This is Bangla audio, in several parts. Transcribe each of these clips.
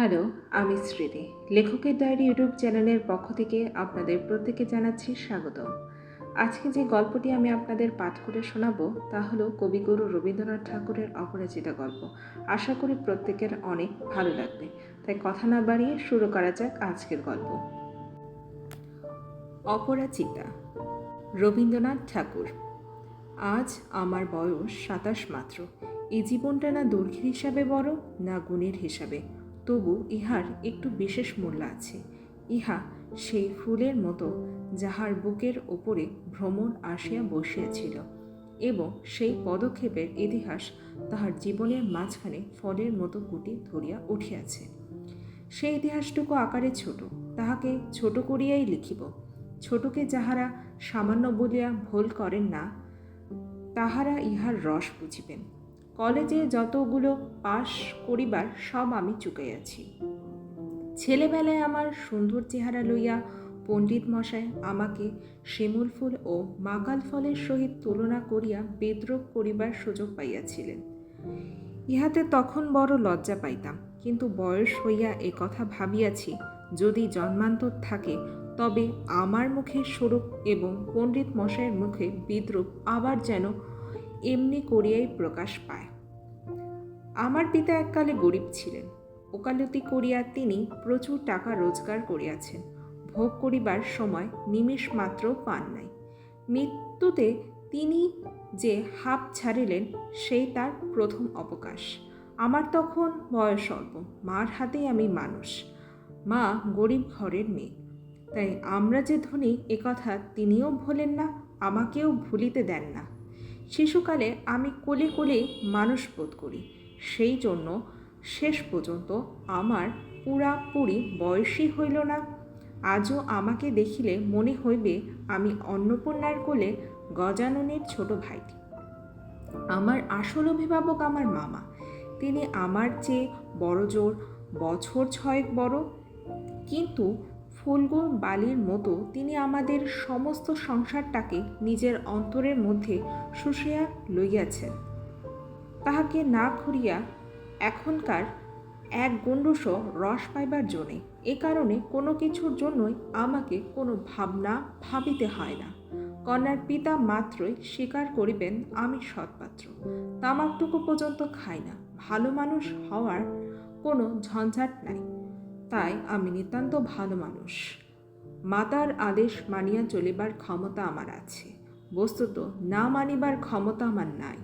হ্যালো, আমি স্মৃতি। লেখকের ডায়েরি ইউটিউব চ্যানেলের পক্ষ থেকে আপনাদের প্রত্যেকে জানাচ্ছি স্বাগতম। আজকে যে গল্পটি আমি আপনাদের পাঠ করে শোনাবো তা হলো কবিগুরু রবীন্দ্রনাথ ঠাকুরের অপরাজিতা গল্প। আশা করি প্রত্যেকের অনেক ভালো লাগবে। তাই কথা না বাড়িয়ে শুরু করা যাক আজকের গল্প। অপরাজিতা, রবীন্দ্রনাথ ঠাকুর। আজ আমার বয়স ২৭ মাত্র। এই জীবনটা না দৈর্ঘ্যের হিসাবে বড়, না গুণের হিসাবে, তবু ইহার একটু বিশেষ মূল্য আছে। ইহা সেই ফুলের মতো যাহার বুকের ওপরে ভ্রমণ আসিয়া বসিয়াছিল, এবং সেই পদক্ষেপের ইতিহাস তাহার জীবনের মাঝখানে ফলের মতো গুটি ধরিয়া উঠিয়াছে। সেই ইতিহাসটুকু আকারে ছোট, তাহাকে ছোট করিয়াই লিখিব। ছোটকে যাহারা সামান্য বলিয়া ভুল করেন না, তাহারা ইহার রস বুঝিবেন। কলেজে যতগুলো পাশ করিবার সব আমি চুকাইয়াছি। ছেলেবেলায় আমার সুন্দর চেহারা লইয়া পণ্ডিত মশাই আমাকে শিমুল ফুল ও মাকাল ফলের সহিত তুলনা করিয়া বিদ্রূপ করিবার সুযোগ পাইয়াছিলেন। ইহাতে তখন বড় লজ্জা পাইতাম, কিন্তু বয়স হইয়া কথা ভাবিয়াছি, যদি জন্মান্তর থাকে তবে আমার মুখে স্বরূপ এবং পণ্ডিত মশাইয়ের মুখে বিদ্রূপ আবার যেন এমনি করিয়াই প্রকাশ পায়। আমার পিতা এককালে গরিব ছিলেন। ওকালতি করিয়া তিনি প্রচুর টাকা রোজগার করিয়াছেন। ভোগ করিবার সময় নিমেষ মাত্র পান নাই। মৃত্যুতে তিনি যে হাঁপ ছাড়িলেন, সেই তার প্রথম অবকাশ। আমার তখন বয়স অল্প, মার হাতেই আমি মানুষ। মা গরিব ঘরের মেয়ে, তাই আমরা যে ধনী একথা তিনিও ভোলেন না, আমাকেও ভুলিতে দেন না। শিশুকালে আমি কোলে কোলে মানুষ বোধ করি, সেই জন্য শেষ পর্যন্ত আমার পুরাপুরি বয়সই হইল না। আজও আমাকে দেখিলে মনে হইবে আমি অন্নপূর্ণার কোলে গজাননের ছোট ভাইটি। আমার আসল অভিভাবক আমার মামা। তিনি আমার চেয়ে বড় জোর বছর ৬ বড়, কিন্তু ফুলগো বালির মতো তিনি আমাদের সমস্ত সংসারটাকে নিজের অন্তরের মধ্যে শুষিয়া লইয়াছেন। তাহাকে না খুঁড়িয়া এখনকার এক গণ্ডূষ রস পাইবার জন্যে। এ কারণে কোনো কিছুর জন্যই আমাকে কোনো ভাবনা ভাবিতে হয় না। কন্যার পিতা মাত্রই স্বীকার করিবেন আমি সৎপাত্র। তামাকটুকু পর্যন্ত খাই না। ভালো মানুষ হওয়ার কোনো ঝঞ্ঝাট নাই, তাই আমি নিতান্ত ভালো মানুষ। মাতার আদেশ মানিয়া চলিবার ক্ষমতা আমার আছে, বস্তুত না মানিবার ক্ষমতা আমার নাই।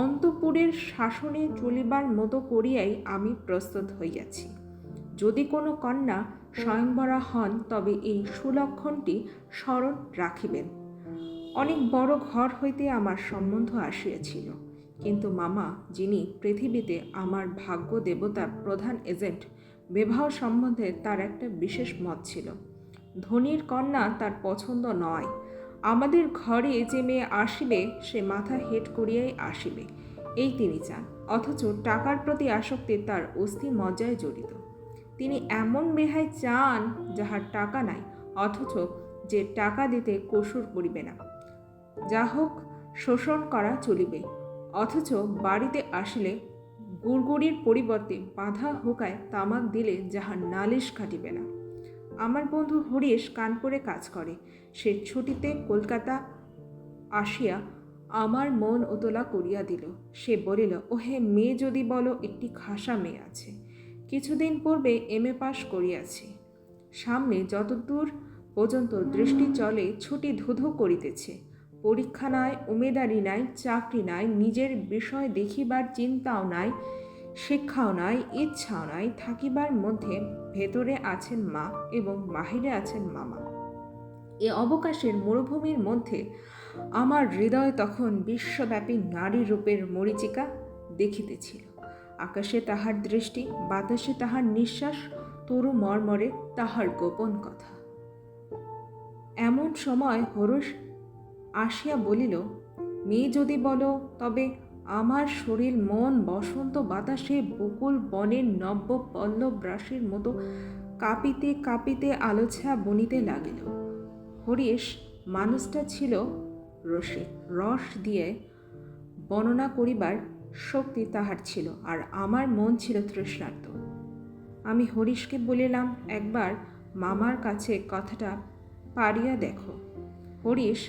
অন্তঃপুরের শাসনে চলিবার মতো করিয়াই আমি প্রস্তুত হইয়াছি। যদি কোনো কন্যা স্বয়ংবরা হন, তবে এই সুলক্ষণটি স্মরণ রাখিবেন। অনেক বড় ঘর হইতে আমার সম্বন্ধ আসিয়াছিল, কিন্তু মামা, যিনি পৃথিবীতে আমার ভাগ্য দেবতার প্রধান এজেন্ট, বিবাহ সম্বন্ধে তার একটা বিশেষ মত ছিল। ধনীর কন্যা তার পছন্দ নয়। আমাদের ঘরে যে মেয়ে আসিবে, সে মাথা হেঁট করিয়াই আসিবে, এই তিনি চান। অথচ টাকার প্রতি আসক্তি তার অস্থি মজ্জায় জড়িত। তিনি এমন মেহাই চান যাহার টাকা নাই, অথচ যে টাকা দিতে কসুর করিবে না। যা হোক, শোষণ করা চলিবে, অথচ বাড়িতে আসিলে গুড়গুড়ির পরিবর্তে বাঁধা হুকায় তামাক দিলে যাহার নালিশ খাটিবে না। আমার বন্ধু হরিশ কানপুরে কাজ করে। সে ছুটিতে কলকাতা আসিয়া আমার মন উতলা করিয়া দিল। সে বলিল, ওহে, মেয়ে যদি বলো, একটি খাসা মেয়ে আছে। কিছুদিন পূর্বে MA পাশ করিয়াছে। সামনে যতদূর পর্যন্ত দৃষ্টি চলে ছুটি ধুধু করিতেছে। পরীক্ষা নাই, উমেদারি নাই, চাকরি নাই, নিজের বিষয় দেখিবার চিন্তাও নাই, শিক্ষাও নাই, ইচ্ছাও নাই। থাকিবার মধ্যে ভেতরে আছেন মা এবং বাহিরে আছেন মামা। এ অবকাশের মরুভূমির মধ্যে আমার হৃদয় তখন বিশ্বব্যাপী নারী রূপের মরীচিকা দেখিতেছিল। আকাশে তাহার দৃষ্টি, বাতাসে তাহার নিঃশ্বাস, তরু মর্মরে তাহার গোপন কথা। এমন সময় হরষ আসিয়া বলিল, মেয়ে যদি বলো, তবে আমার শরীর মন বসন্ত বাতাসে বকুল বনের নব্য পল্লব রাশির মতো কাঁপিতে কাঁপিতে আলোছা বনিতে লাগিল। হরিশ মানুষটা ছিল রসিক, রস দিয়ে বর্ণনা করিবার শক্তি তাহার ছিল, আর আমার মন ছিল তৃষ্ণার্ত। আমি হরিশকে বলিলাম, একবার মামার কাছে কথাটা পারিয়া দেখো। হরিশ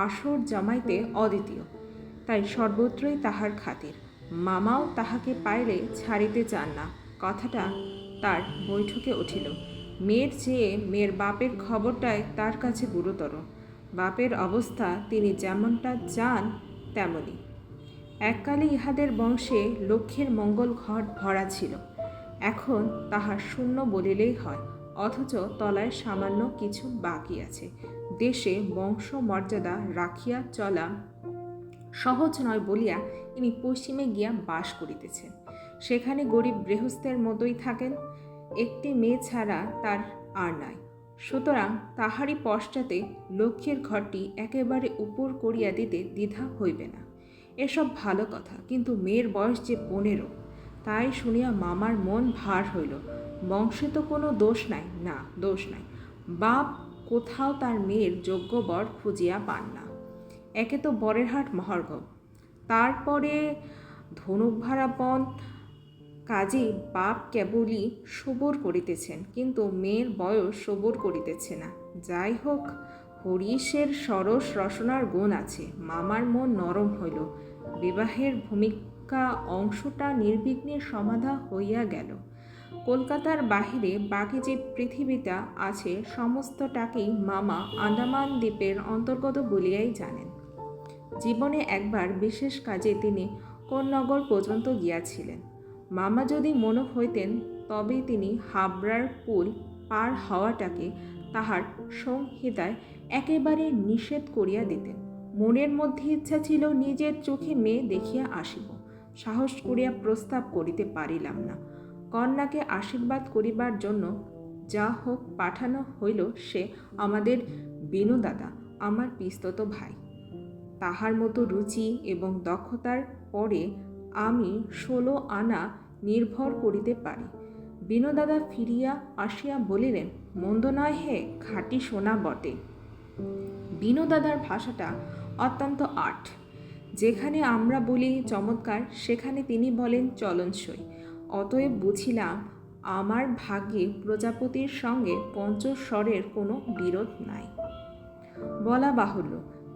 আসর জমাইতে অদ্বিতীয়, তাই সর্বত্রই তাহার খাতির। মামাও তাহাকে পাইলে ছাড়িতে চান না। কথাটা তার বৈঠকে উঠিল। মেয়ের চেয়ে মেয়ের বাপের খবরটাই তার কাছে গুরুতর। বাপের অবস্থা তিনি যেমনটা চান তেমনই। এককালে ইহাদের বংশে লক্ষ্যের মঙ্গল ঘট ভরা ছিল, এখন তাহা শূন্য বলিলেই হয়। অথচ তলায় সামান্য কিছু বাকি আছে। দেশে বংশ মর্যাদা রাখিয়া চলা সহজ নয় বলিয়া ইনি পশ্চিমে গিয়া বাস করিতেছেন। সেখানে গরিব গৃহস্থের মতোই থাকেন। একটি মেয়ে ছাড়া তার আর নাই। সুতরাং তাহারই পশ্চাতে লক্ষ্যের ঘরটি একেবারে উপর করিয়া দিতে দ্বিধা হইবে না। এসব ভালো কথা, কিন্তু মেয়ের বয়স যে 15। তাই শুনিয়া মামার মন ভার হইল। বংশে তো কোনো দোষ নাই, না দোষ নাই। বাপ কোথাও তার মেয়ের যোগ্য বর খুঁজিয়া পান না। একে তো বরের হাট মহার্ঘ, তারপরে ধনুক ভাড়াপণ, কাজেই বাপ কেবলই সবর করিতেছেন, কিন্তু মেয়ের বয়স সবর করিতেছে না। যাই হোক, হরিশের সরস রসনার গুণ আছে। মামার মন নরম হইল। বিবাহের ভূমিকা অংশটা নির্বিঘ্নে সমাধা হইয়া গেল। কলকাতার বাহিরে বাকি যে পৃথিবীটা আছে সমস্তটাকেই মামা আন্দামান দ্বীপের অন্তর্গত বলিয়াই জানেন। জীবনে একবার বিশেষ কাজে তিনি কোন নগর পর্যন্ত গিয়াছিলেন। মামা যদি মন হইতেন তবে তিনি হাবড়ার পুল পার হওয়াটাকে তাহার সংহিতায় একেবারে নিষেধ করিয়া দিতেন। মনের মধ্যে ইচ্ছা ছিল নিজের চোখে মেয়ে দেখিয়া আসিব। সাহস করিয়া প্রস্তাব করিতে পারিলাম না। কন্যাকে আশীর্বাদ করিবার জন্য যা হোক পাঠানো হইল। সে আমাদের বিনুদাদা, আমার পিস্তত ভাই। তাহার মতো রুচি এবং দক্ষতার পরে আমি 16 আনা নির্ভর করিতে পারি। বিনুদাদা ফিরিয়া আসিয়া বলিলেন, মন্দ নয় হে, খাঁটি সোনা বটে। বিনুদাদার ভাষাটা অত্যন্ত আট। যেখানে আমরা বলি চমৎকার, সেখানে তিনি বলেন চলনসই। অতএব বুঝিলাম আমার ভাগ্যে প্রজাপতির সঙ্গে পঞ্চস্বরের কোনো বিরোধ নাই। বলা বাহুল্য,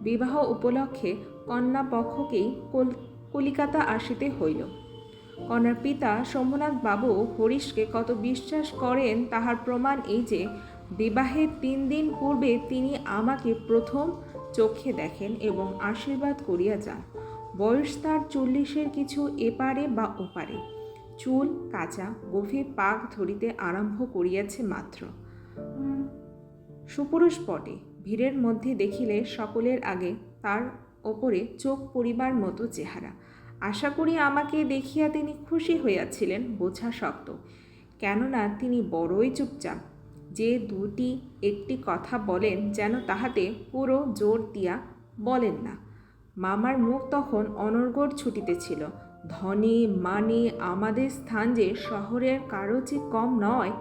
বিবাহ উপলক্ষে কন্যা পক্ষকেই কলিকাতা আসিতে হইল। কন্যার পিতা শম্ভুনাথ বাবু হরিশকে কত বিশ্বাস করেন তাহার প্রমাণ এই যে, বিবাহের 3 দিন পূর্বে তিনি আমাকে প্রথম চোখে দেখেন এবং আশীর্বাদ করিয়া যান। বয়স তার 40-এর কিছু এপারে বা ওপারে। চুল কাঁচা, গভীর পাক ধরিতে আরম্ভ করিয়াছে মাত্র। সুপুরুষ বটে। ভিড়ের মধ্যে দেখিলে সকলের আগে তার ওপরে চোখ পড়িবার মতো চেহারা। আশা করি আমাকে দেখিয়া তিনি খুশি হইয়াছিলেন, বোঝা শক্ত। কেননা তিনি বড়ই চুপচাপ। যে দুটি একটি কথা বলেন যেন তাহাতে পুরো জোর দিয়া বলেন না। মামার মুখ তখন অনর্গল ছুটিতেছিল। ধনে মানে আমাদের স্থান যে শহরের কারো চেয়ে কম নয়,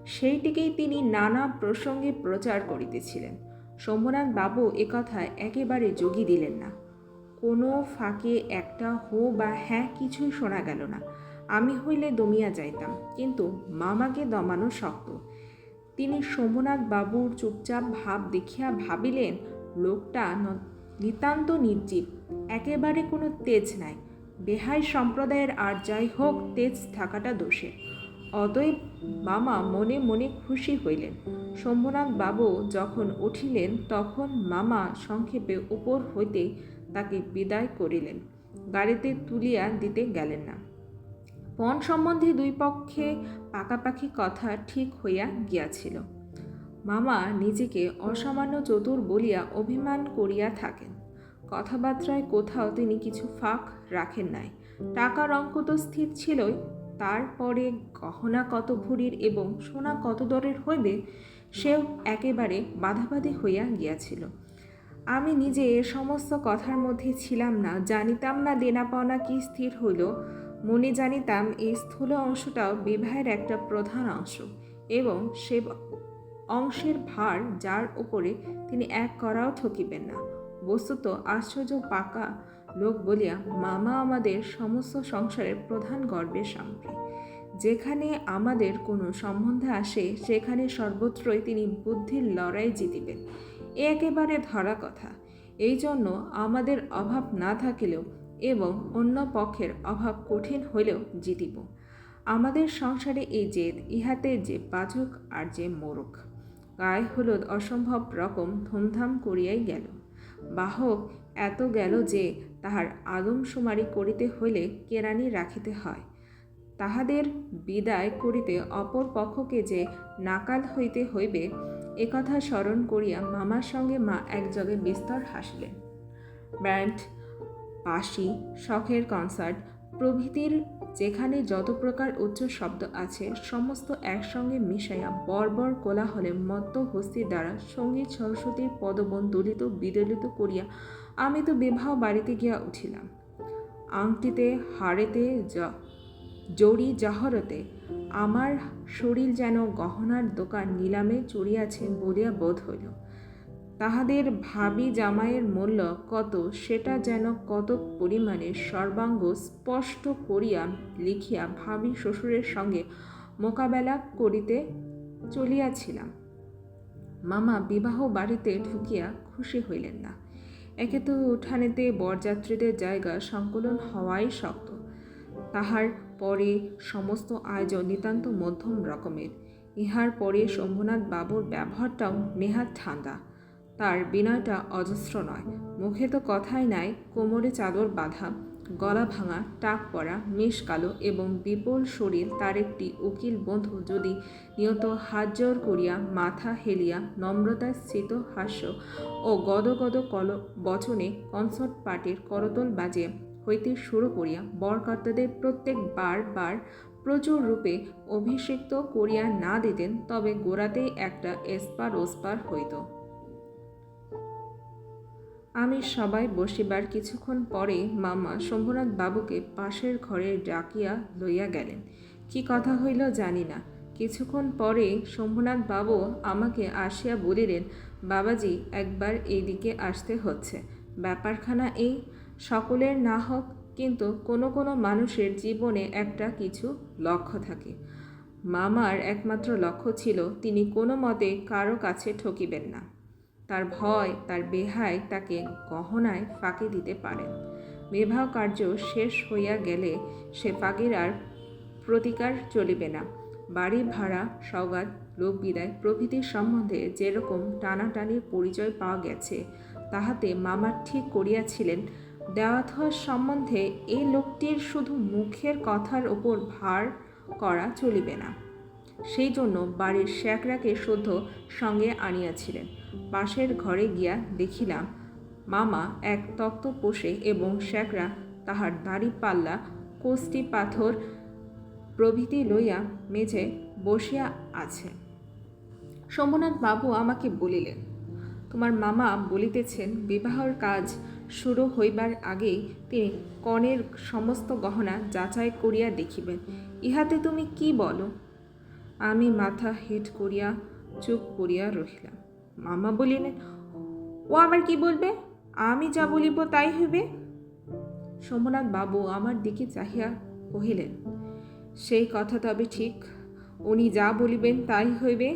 সেইটিকেই তিনি নানা প্রসঙ্গে প্রচার করিতেছিলেন। শম্ভুনাথ বাবু একথায় একেবারে যোগী দিলেন না। কোনো ফাঁকে একটা হো বা হ্যাঁ কিছুই শোনা গেল না। আমি হইলে দমিয়া যাইতাম, কিন্তু মামাকে দমানো শক্ত। তিনি শম্ভুনাথ বাবুর চুপচাপ ভাব দেখিয়া ভাবিলেন, লোকটা নিতান্ত নির্জীব, একেবারে কোনো তেজ নাই। বেহাই সম্প্রদায়ের আর যাই হোক তেজ থাকাটা দোষের। অতএব মামা মনে মনে খুশি হইলেন। শম্ভুনাথ বাবু যখন উঠিলেন তখন মামা সংক্ষেপে উপর হইতে তাকে বিদায় করিলেন। গাড়িতে তুলিয়া দিতে গেলেন না। পণ সম্বন্ধে দুই পক্ষে পাকাপাকি কথা ঠিক হইয়া গিয়াছিল। মামা নিজেকে অসামান্য চতুর বলিয়া অভিমান করিয়া থাকেন। কথাবার্তায় কোথাও তিনি কিছু ফাঁক রাখেন নাই। টাকার অঙ্ক তো স্থির ছিলই, তারপরে গহনা কত ভরির এবং সোনা কত দরের হইবে সেও একেবারে বাধাবাধি হইয়া গিয়াছিল। আমি নিজে এ সমস্ত কথার মধ্যে ছিলাম না, জানিতাম না দেনা পাওনা কি স্থির হইল। মনে জানিতাম এই স্থূল অংশটাও বিবাহের একটা প্রধান অংশ, এবং সে অংশের ভার যার উপরে তিনি এক করাও ঠকিবেন না। বস্তুত আশ্চর্য পাকা লোক বলিয়া মামা আমাদের সমস্ত সংসারের প্রধান গর্বের সামগ্রী। যেখানে আমাদের কোনো সম্বন্ধে আসে সেখানে সর্বত্রই তিনি বুদ্ধির লড়াই জিতিবেন, এ একেবারে ধরা কথা। এই জন্য আমাদের অভাব না থাকিলেও এবং অন্য পক্ষের অভাব কঠিন হইলেও জিতিব। আমাদের সংসারে এই জেদ, ইহাতে যে বাচক আর যে মোরক। গায়ে হলুদ অসম্ভব রকম ধুমধাম করিয়াই গেল। বাহক এত গেল যে তাহার আদমশুমারি করিতে হইলে কেরানি রাখিতে হয়। তাহাদের বিদায় করিতে অপর পক্ষকে যে নাকাল হইতে হইবে, একথা স্মরণ করিয়া মামার সঙ্গে মা একযোগে বিস্তর হাসিলেন। ব্যান্ড, বাঁশি, শখের কনসার্ট প্রভৃতির যেখানে যত প্রকার উচ্চ শব্দ আছে সমস্ত একসঙ্গে মিশাইয়া বর্বর কোলাহলে মত্ত হস্তির দ্বারা সঙ্গীত সরস্বতীর পদবন দলিত বিদলিত করিয়া আমি তো বিবাহ বাড়িতে গিয়া উঠিলাম। আংটিতে, হাড়েতে, জড়ি জহরতে আমার শরীর যেন গহনার দোকান নিলামে চড়িয়াছে বলিয়া বোধ হইল। তাহাদের ভাবি জামাইয়ের মূল্য কত সেটা যেন কত পরিমাণে সর্বাঙ্গ স্পষ্ট করিয়া লিখিয়া ভাবি শ্বশুরের সঙ্গে মোকাবেলা করিতে চলিয়াছিলাম। মামা বিবাহ বাড়িতে ঢুকিয়া খুশি হইলেন না। একে তো উঠানেতে বরযাত্রীদের জায়গা সংকলন হওয়াই শক্ত, তাহার পরে সমস্ত আয়োজন নিতান্ত মধ্যম রকমের। ইহার পরে শম্ভুনাথ বাবুর ব্যবহারটাও নেহাত ঠান্ডা, তার বিনয়টা অজস্র নয়। মুখে তো কথাই নাই, কোমরে চাদর বাঁধা, গলা ভাঙা, টাক পরা, মেষ কালো এবং বিপুল শরীর তার একটি উকিল বন্ধু যদি নিয়ত হাত জোর করিয়া মাথা হেলিয়া নম্রতার স্থিত হাস্য ও গদগদ বচনে কনসার্ট পার্টির করতল বাজিয়ে হইতে শুরু করিয়া বরকর্তাদের প্রত্যেক বার প্রচুর রূপে অভিষিক্ত করিয়া না দিতেন, তবে গোড়াতেই একটা এসপার ওসপার হইত। আমি সবাই বসিবার কিছুক্ষণ পরে মামা শম্ভুনাথ বাবুকে পাশের ঘরে ডাকিয়া লইয়া গেলেন। কি কথা হইল জানি না। কিছুক্ষণ পরে শম্ভুনাথ বাবু আমাকে আসিয়া বলিলেন, বাবাজি, একবার এই দিকে আসতে হচ্ছে। ব্যাপারখানা এই, সকলের না হোক, কিন্তু কোনো কোনো মানুষের জীবনে একটা কিছু লক্ষ্য থাকে। মামার একমাত্র লক্ষ্য ছিল তিনি কোনো মতে কারো কাছে ঠকিবেন না। তার ভয়, তার বেহায় তাকে গহনায় ফাঁকি দিতে পারেন। বিবাহ কার্য শেষ হইয়া গেলে সে ফাঁকির আর প্রতিকার চলিবে না। বাড়ি ভাড়া, সওগাত, লোক বিদায় প্রভৃতির সম্বন্ধে যেরকম টানাটানির পরিচয় পাওয়া গেছে, তাহাতে মামা ঠিক করিয়াছিলেন দেওয়াথোয়ার সম্বন্ধে এই লোকটির শুধু মুখের কথার ওপর ভার করা চলিবে না। সেই জন্য বাড়ির শ্যাকরাকে শুদ্ধ সঙ্গে আনিয়াছিলেন। পাশের ঘরে গিয়া দেখিলাম মামা এক তক্ত পোষে এবং শ্যাকরা তাহার দাড়ি পাল্লা, কোষ্টি পাথর প্রভৃতি লইয়া মেঝে বসিয়া আছে। শম্ভুনাথ বাবু আমাকে বলিলেন, তোমার মামা বলিতেছেন বিবাহের কাজ শুরু হইবার আগেই তিনি কনের সমস্ত গহনা যাচাই করিয়া দেখিবেন। ইহাতে তুমি কি বলো? আমি মাথা হেঁট করিয়া চুপ করিয়া রহিলাম। মামা বলিলেন, ও আবার কি বলবে? আমি যা বলিব তাই হইবে। শম্ভুনাথ বাবু আমার দিকে চাহিয়া কহিলেন, সেই কথা তবে ঠিক, উনি যা বলিবেন তাই হইবে,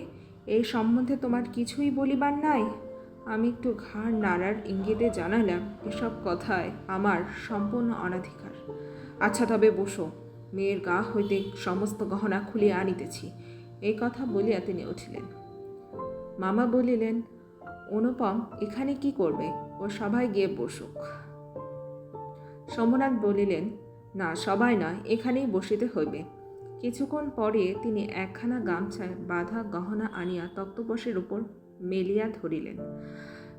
এই সম্বন্ধে তোমার কিছুই বলিবার নাই? আমি একটু ঘাড় নাড়ার ইঙ্গিতে জানালাম, এসব কথায় আমার সম্পূর্ণ অনাধিকার। আচ্ছা তবে বসো, মেয়ের গা হইতে সমস্ত গহনা খুলিয়া আনিতেছি। এই কথা বলিয়া তিনি উঠিলেন। মামা বলিলেন, অনুপম এখানে কি করবে? ও সবাই গিয়ে বসুক। শম্ভুনাথ বলিলেন, না, সবাই নয়, এখানেই বসিতে হইবে। কিছুক্ষণ পরে তিনি একখানা গামছায় বাঁধা গহনা আনিয়া তক্তপোষের উপর মেলিয়া ধরিলেন।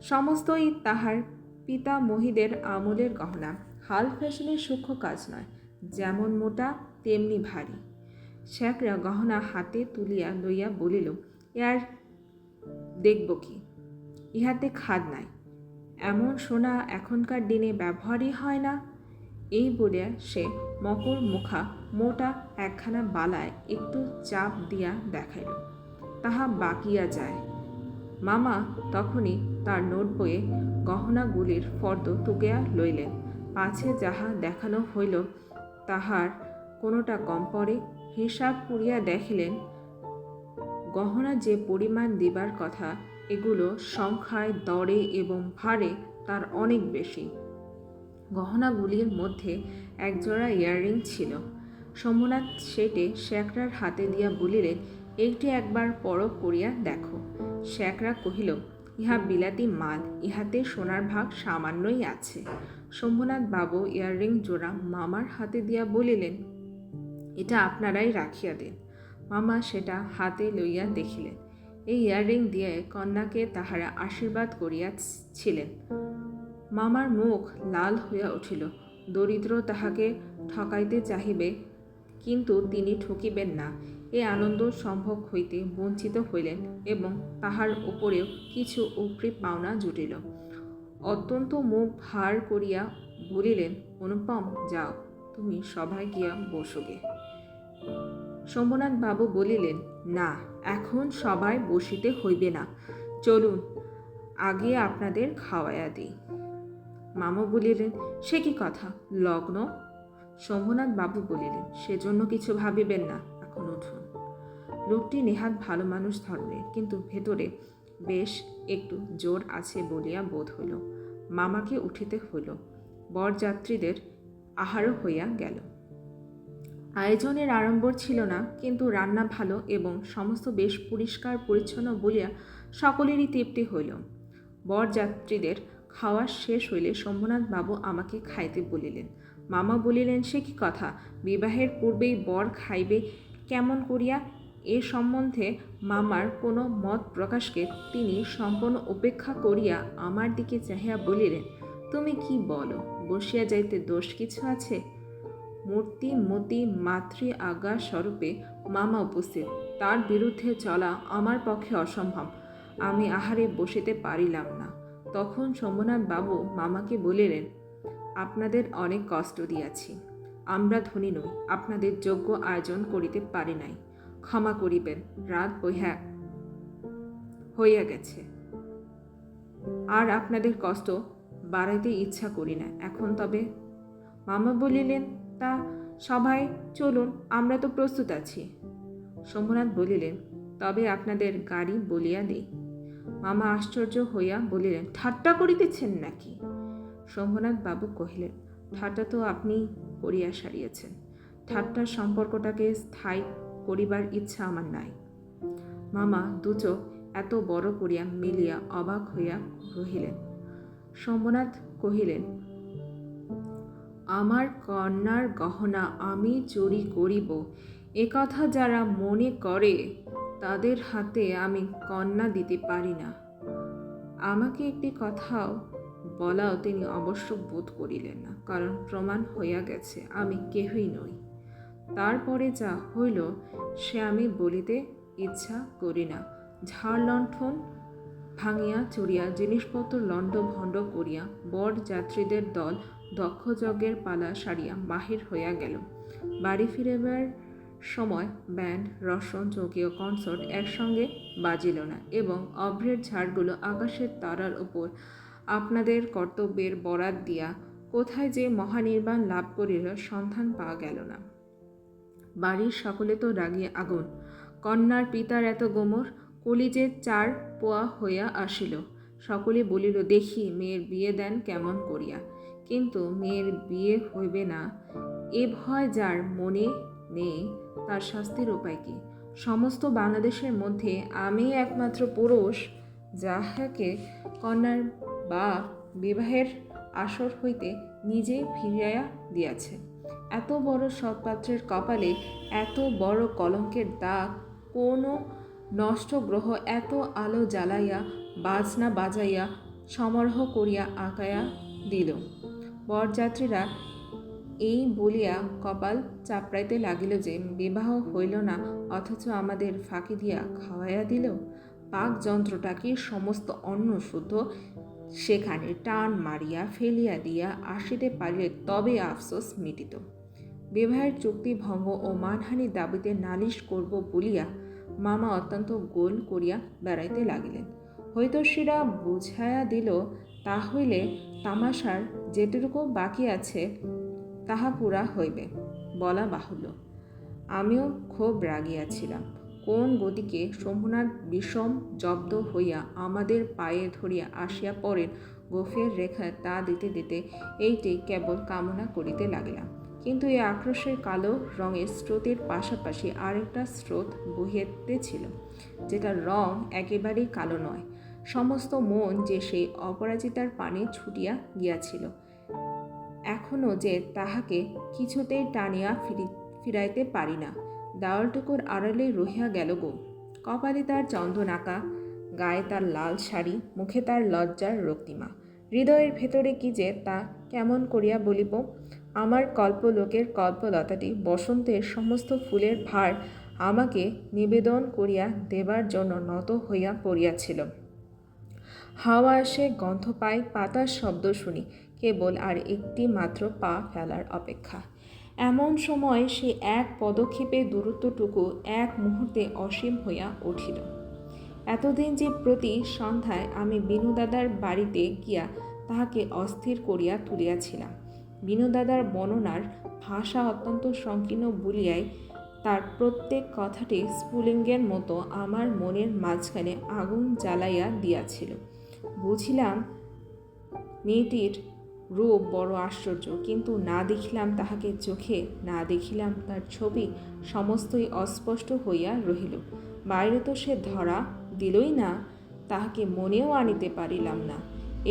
সমস্তই তাহার পিতামহীদের আমলের গহনা, হাল ফ্যাশনের সূক্ষ্ম কাজ নয়, যেমন মোটা তেমনি ভারী। শ্যাকরা গহনা হাতে তুলিয়া লইয়া বলিল, আর দেখব কি, ইহাতে খাদ নাই, এমন সোনা এখনকার দিনে ব্যবহারই হয় না। এই বলিয়া সে মকর মুখা মোটা একখানা বালায় একটু চাপ দিয়া দেখাইল, তাহা বাকিয়া যায়। মামা তখনই তার নোট বইয়ে গহনাগুলির ফর্দ টুকিয়া লইলেন। পাছে যাহা দেখানো হইল তাহার কোনোটা কম পড়ে, হিসাব করিয়া দেখিলেন গহনা যে পরিমাণ দিবার কথা এগুলো সংখ্যায়, দরে এবং ভারে তার অনেক বেশি। গহনাগুলির মধ্যে একজোড়া ইয়াররিং ছিল। শম্ভুনাথ সেটে শ্যাকরার হাতে দিয়া বলিলেন, এইটি একবার পরখ করিয়া দেখো। শ্যাকরা কহিল, ইহা বিলাতি মাল, ইহাতে সোনার ভাগ সামান্যই আছে। শম্ভুনাথ বাবু ইয়াররিং জোড়া মামার হাতে দিয়া বলিলেন, এটা আপনারাই রাখিয়া দিন। মামা সেটা হাতে লইয়া দেখিলেন। এই ইয়াররিং দিয়ে কন্যাকে তাহারা আশীর্বাদ করিয়াছিলেন। মামার মুখ লাল হইয়া উঠিল। দরিদ্র তাহাকে ঠকাইতে চাহিবে, কিন্তু তিনি ঠকিবেন না, এ আনন্দ সম্ভোগ হইতে বঞ্চিত হইলেন এবং তাহার উপরেও কিছু উপরি পাওনা জুটিল। অত্যন্ত মুখ ভার করিয়া বলিলেন, অনুপম, যাও, তুমি সভায় গিয়া বসোগে। শম্ভুনাথ বাবু বলিলেন, না, এখন সবাই বসিতে হইবে না, চলুন আগে আপনাদের খাওয়াইয়া দিই। মামা বলিলেন, সে কি কথা, লগ্ন? শম্ভুনাথ বাবু বলিলেন, সেজন্য কিছু ভাবিবেন না, এখন উঠুন। লোকটি নেহাত ভালো মানুষ ধরনের, কিন্তু ভেতরে বেশ একটু জোর আছে বলিয়া বোধ হইল। মামাকে উঠিতে হইল। বরযাত্রীদের আহারও হইয়া গেল। আয়োজনের আড়ম্বর ছিল না, কিন্তু রান্না ভালো এবং সমস্ত বেশ পরিষ্কার পরিচ্ছন্ন বলিয়া সকলেরই তৃপ্তি হইল। বরযাত্রীদের খাওয়া শেষ হইলে শম্ভুনাথ বাবু আমাকে খাইতে বলিলেন। মামা বলিলেন, সে কি কথা, বিবাহের পূর্বেই বর খাইবে কেমন করিয়া? এ সম্বন্ধে মামার কোনো মত প্রকাশকে তিনি সম্পূর্ণ উপেক্ষা করিয়া আমার দিকে চাহিয়া বলিলেন, তুমি কি বলো, বসিয়া যাইতে দোষ কিছু আছে? মূর্তিমতী মাতৃ আজ্ঞা স্বরূপে মামা উপস্থিত, তার বিরুদ্ধে চলা আমার পক্ষে অসম্ভব। আমি আহারে বসিতে পারিলাম না। তখন শম্ভুনাথ বাবু মামাকে বলিলেন, আপনাদের অনেক কষ্ট দিয়াছি। আমরা ধনী নই, আপনাদের যোগ্য আয়োজন করিতে পারি নাই, ক্ষমা করিবেন। রাত হইয়া গেছে, আর আপনাদের কষ্ট বাড়াইতে ইচ্ছা করি না। এখন তবে? মামা বলিলেন, তা সবাই চলুন, আমরা তো প্রস্তুত আছি। শম্ভুনাথ বলিলেন, তবে আপনাদের গাড়ি বলিয়া দেই। মামা আশ্চর্য হইয়া বলিলেন, ঠাট্টা করিতেছেন নাকি? শম্ভুনাথ বাবু কহিলেন, ঠাট্টা তো আপনি করিয়া সারিয়েছেন। ঠাট্টার সম্পর্কটাকে স্থায়ী করিবার ইচ্ছা আমার নাই। মামা দুচোখ এত বড় করিয়া মিলিয়া অবাক হইয়া রহিলেন। শম্ভুনাথ কহিলেন, আমার কন্যার গহনা আমি চুরি করিব, একথা যারা মনে করে তাদের হাতে আমি কন্যা দিতে পারি না। আমাকে একটি কথাও বলাও তিনি অবশ্য বোধ করিলেন না, কারণ প্রমাণ হইয়া গেছে আমি কেহই নই। তারপরে যা হইল সে আমি বলিতে ইচ্ছা করি না। ঝাড় লণ্ঠন ভাঙিয়া চুরিয়া জিনিসপত্র লণ্ড ভণ্ড করিয়া বর যাত্রীদের দল দক্ষযজ্ঞের পালা সারিয়া বাহির হইয়া গেল। বাড়ি ফিরিবার সময় ব্যান্ড, রসন, চৌকি ও কনসার্ট একসঙ্গে বাজিল না, এবং অভ্রের ঝাড়গুলো আকাশের তারার উপর আপনাদের কর্তব্যের বরাত দিয়া কোথায় যে মহানির্বাণ লাভ করিল সন্ধান পাওয়া গেল না। বাড়ির সকলে তো রাগিয়া আগুন। কন্যার পিতার এত গোমর, কলিজে 4 পোয়া হইয়া আসিল। সকলে বলিল, দেখি মেয়ের বিয়ে দেন কেমন করিয়া। কিন্তু মেয়ের বিয়ে হইবে না এ ভয় যার মনে নেই, তার শাস্তির উপায় কি? সমস্ত বাংলাদেশের মধ্যে আমি একমাত্র পুরুষ যাহাকে কন্যার বা বিবাহের আসর হইতে নিজে ফিরাইয়া দিয়াছে। এত বড় সৎপাত্রের কপালে এত বড় কলঙ্কের দাগ কোনো নষ্ট গ্রহ এত আলো জ্বালাইয়া বাজনা বাজাইয়া সমারোহ করিয়া আঁকাইয়া দিল। বরযাত্রীরা এই বলিয়া কপাল চাপড়াইতে লাগিল যে বিবাহ হইল না, অথচ আমাদের ফাঁকি দিয়া খাওয়াইয়া দিল। পাক যন্ত্রটাকে সমস্ত অন্ন শুদ্ধ সেখানে টান মারিয়া ফেলিয়া দিয়া আসিতে পারিলে তবে আফসোস মিটিত। বিবাহের চুক্তি ভঙ্গ ও মানহানির দাবিতে নালিশ করব বলিয়া মামা অত্যন্ত গোল করিয়া বেড়াইতে লাগিলেন। হৈতশীরা বুঝাইয়া দিল, তা হইলে তামাশার যেটুকু বাকি আছে তাহা পুরা হইবে, বলা বাহুল্য। আমিও খুব রাগিয়াছিলাম। কোন গতিকে শম্ভুনাথ বিষম জব্দ হইয়া আমাদের পায়ে ধরিয়া আসিয়া পড়েন গোফের রেখায় তা দিতে দিতে এইটি কেবল কামনা করিতে লাগিলাম। কিন্তু এই আক্রোশের কালো রঙের স্রোতের পাশাপাশি আরেকটা স্রোত বহিতেছিল, যেটার রং একেবারেই কালো নয়। সমস্ত মন যে সেই অপরাজিতার পানে ছুটিয়া গিয়াছিল, এখনও যে তাহাকে কিছুতেই টানিয়া ফিরাইতে পারি না। দেওয়ালটুকুর আড়ালে রহিয়া গেল গো। কপালে তার চন্দন আঁকা, গায়ে তার লাল শাড়ি, মুখে তার লজ্জার রক্তিমা। হৃদয়ের ভেতরে কি যে তা কেমন করিয়া বলিব। আমার কল্পলোকের কল্পলতাটি বসন্তের সমস্ত ফুলের ভার আমাকে নিবেদন করিয়া দেবার জন্য নত হইয়া পড়িয়াছিল। হাওয়া আসে, গন্ধ পাই, পাতার শব্দ শুনি, কেবল আর একটি মাত্র পা ফেলার অপেক্ষা। এমন সময় সে এক পদক্ষেপে দূরত্বটুকু এক মুহূর্তে অসীম হইয়া উঠিল। এতদিন যে প্রতি সন্ধ্যায় আমি বিনুদাদার বাড়িতে গিয়া তাহাকে অস্থির করিয়া তুলিয়াছিলাম, বিনুদাদার বর্ণনার ভাষা অত্যন্ত সংকীর্ণ বলিয়াই তার প্রত্যেক কথাটি স্ফুলিঙ্গের মতো আমার মনের মাঝখানে আগুন জ্বালাইয়া দিয়াছিল। বুঝিলাম মেয়েটির রূপ বড় আশ্চর্য, কিন্তু না দেখিলাম তাহাকে চোখে, না দেখিলাম তার ছবি, সমস্তই অস্পষ্ট হইয়া রহিল। বাইরে তো সে ধরা দিলই না, তাহাকে মনেও আনিতে পারিলাম না।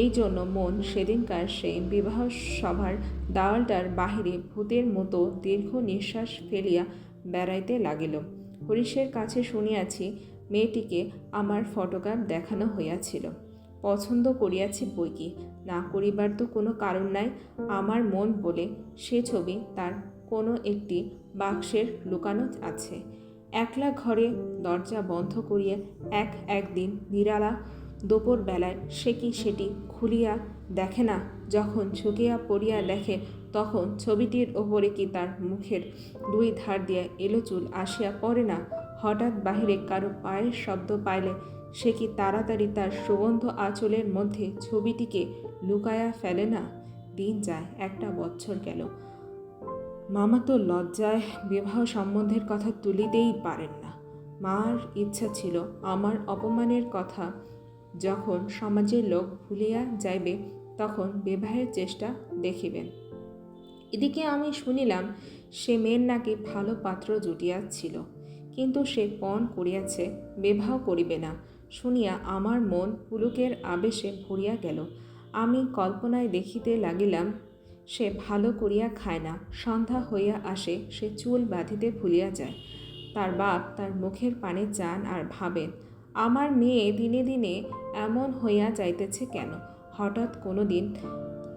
এই জন্য মন সেদিনকার সেই বিবাহ সভার দেওয়ালটার বাহিরে ভূতের মতো দীর্ঘ নিঃশ্বাস ফেলিয়া বেড়াইতে লাগিল। হরিশের কাছে শুনিয়াছি মেয়েটিকে আমার ফটোগ্রাফ দেখানো হইয়াছিল। পছন্দ করিয়াছি বইকি, না করিবার তো কোনো কারণ নাই। আমার মন বলে সে ছবি তার কোনো একটি বাক্সের লুকানো আছে। একলা ঘরে দরজা বন্ধ করিয়া একদিন নিরালা দুপুর বেলায় সে কি সেটি খুলিয়া দেখে না? যখন ঝুঁকিয়া পড়িয়া দেখে, তখন ছবিটির ওপরে কি তার মুখের দুই ধার দিয়া এলো চুল আসিয়া পড়ে না? হঠাৎ বাহিরে কারো পায়ের শব্দ পাইলে সে কি তাড়াতাড়ি তার সুগন্ধ আঁচলের মধ্যে ছবিটিকে লুকায়া ফেলে না? দিন যায়, একটা বছর গেল। মামা তো লজ্জায় বিবাহ সম্বন্ধের কথা তুলিতেই পারেন না। মার ইচ্ছা ছিল আমার অপমানের কথা যখন সমাজের লোক ভুলিয়া যাইবে, তখন বিবাহের চেষ্টা দেখিবেন। এদিকে আমি শুনিলাম সে মেয়ের নাকি ভালো পাত্র জুটিয়াছিল, কিন্তু সে পণ করিয়াছে, বিবাহ করিবে না। শুনিয়া আমার মন পুলকের আবেশে ভরিয়া গেল। আমি কল্পনায় দেখিতে লাগিলাম সে ভালো করিয়া খায় না, সন্ধ্যা হইয়া আসে, সে চুল বাঁধিতে ভুলিয়া যায়। তার বাপ তার মুখের পানে চান আর ভাবেন, আমার মেয়ে দিনে দিনে এমন হইয়া যাইতেছে কেন? হঠাৎ কোনো দিন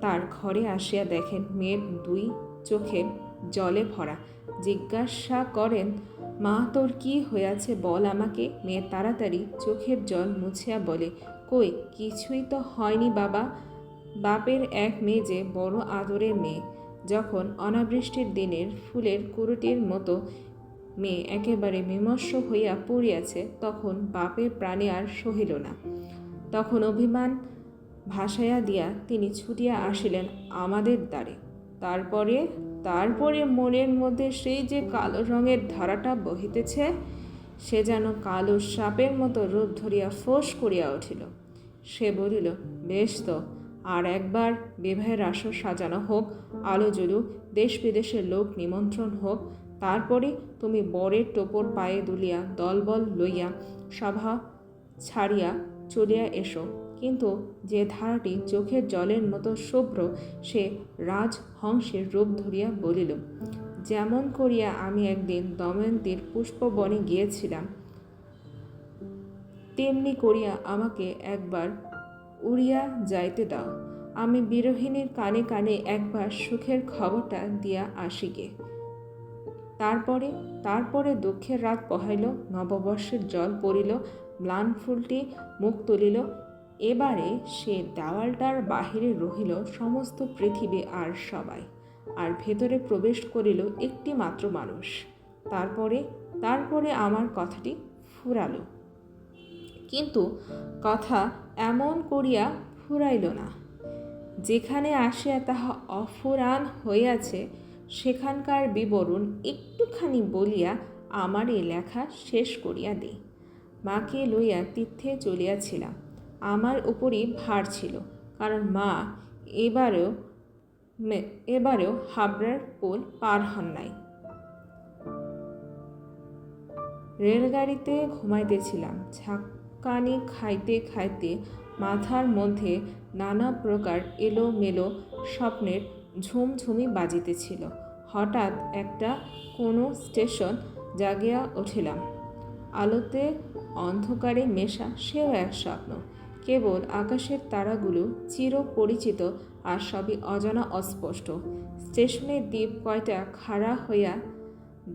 তার ঘরে আসিয়া দেখেন মেয়ের দুই চোখে জলে ভরা। জিজ্ঞাসা করেন, মা তোর কি হইয়াছে বল আমাকে। মেয়ে তাড়াতাড়ি চোখের জল মুছিয়া বলে, কই কিছুই তো হয়নি বাবা। বাপের এক মেয়ে যে বড় আদরের মেয়ে। যখন অনাবৃষ্টির দিনের ফুলের কুড়ুটির মতো মেয়ে একেবারে বিমর্ষ হইয়া পড়িয়াছে, তখন বাপের প্রাণে আর সহিল না। তখন অভিমান ভাসাইয়া দিয়া তিনি ছুটিয়া আসিলেন আমাদের দ্বারে। তারপরে মনের মধ্যে সেই যে কালো রঙের ধারাটা বহিতেছে, সে যেন কালো সাপের মতো রূপ ধরিয়া ফোঁস করিয়া উঠিল। সে বলিল, বেশ তো, আর একবার বিবাহের আসর সাজানো হোক, আলো জ্বলুক, দেশ বিদেশের লোক নিমন্ত্রণ হোক, তারপরে তুমি বরের টোপর পায়ে দুলিয়া দলবল লইয়া সভা ছাড়িয়া চলিয়া এসো। কিন্তু যে ধারাটি চোখের জলের মতো শুভ্র, সে রাজহংসের রূপ ধরিয়া বলিল, যেমন করিয়া আমি একদিন দময়ন্তীর পুষ্পবনে গিয়েছিলাম, তেমনি করিয়া আমাকে একবার উড়িয়া যাইতে দাও। আমি বিরোহিণীর কানে কানে একবার সুখের খবরটা দিয়া আসি গে। তারপরে দুঃখের রাত পহাইল, নববর্ষের জল পড়িল, ম্লান ফুলটি মুখ তুলিল। এবারে সে দেওয়ালটার বাহিরে রহিল সমস্ত পৃথিবী আর সবাই, আর ভেতরে প্রবেশ করিল একটি মাত্র মানুষ। তারপরে আমার কথাটি ফুরালো, কিন্তু কথা এমন করিয়া ফুরাইল না। যেখানে আসিয়া তাহা অফুরান হইয়াছে, সেখানকার বিবরণ একটুখানি বলিয়া আমার এ লেখা শেষ করিয়া দিই। মাকে লইয়া তীর্থে চলিয়াছিলাম। আমার উপরই ভার ছিল, কারণ মা এবারেও হাবড়ার পোল পার হন নাই। রেলগাড়িতে ঘুমাইতেছিলাম। ঝাঁকানি খাইতে খাইতে মাথার মধ্যে নানা প্রকার এলোমেলো স্বপ্নের ঝুমঝুমি বাজিতেছিল। হঠাৎ একটা কোনো স্টেশন জাগিয়া উঠিলাম। আলোতে অন্ধকারে মেশা সেও এক স্বপ্ন। কেবল আকাশের তারাগুলো চিরপরিচিত, আর সবই অজানা অস্পষ্ট। স্টেশনের দ্বীপ কয়টা খাড়া হইয়া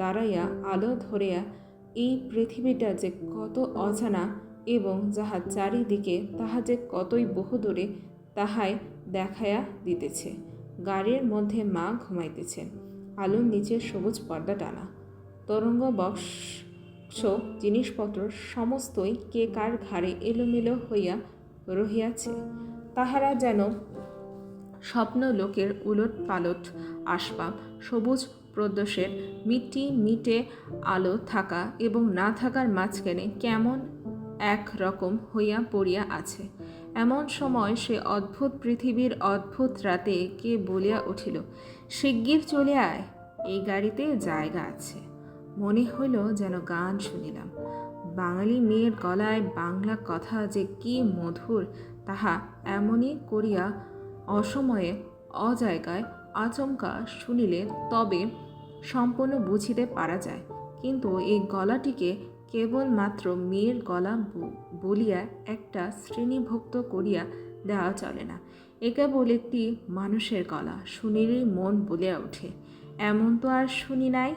দাঁড়াইয়া আলো ধরিয়া এই পৃথিবীটা যে কত অজানা, এবং যাহা চারিদিকে তাহা যে কতই বহুদূরে, তাহাই দেখাইয়া দিতেছে। গাড়ির মধ্যে মা ঘুমাইতেছেন। আলোর নিচে সবুজ পর্দা টানা। তরঙ্গ বক্স জিনিসপত্র সমস্তই কে কার ঘাড়ে এলোমেলো হইয়া রহিয়াছে। তাহারা যেন স্বপ্ন লোকের উলট পালট আসবাব। সবুজ প্রদোষের মিটে আলো থাকা এবং না থাকার মাঝখানে কেমন এক রকম হইয়া পড়িয়া আছে। এমন সময় সে অদ্ভুত পৃথিবীর অদ্ভুত রাতে কে বলিয়া উঠিল, শিগগির চলে আয়, এই গাড়িতে জায়গা আছে। মনে হইল যেন গান শুনিলাম। বাঙালি মেয়ের গলায় বাংলা কথা যে কি মধুর, তাহা এমনি করিয়া অসময়ে অজায়গায় আচমকা শুনিলে তবে সম্পূর্ণ বুঝিতে পারা যায়। কিন্তু এই গলাটিকে কেবলমাত্র মেয়ের গলা বলিয়া একটা শ্রেণীভুক্ত করিয়া দেওয়া চলে না। এ কেবল একটি মানুষের গলা, শুনিলেই মন বলিয়া ওঠে, এমন তো আর শুনি নাই।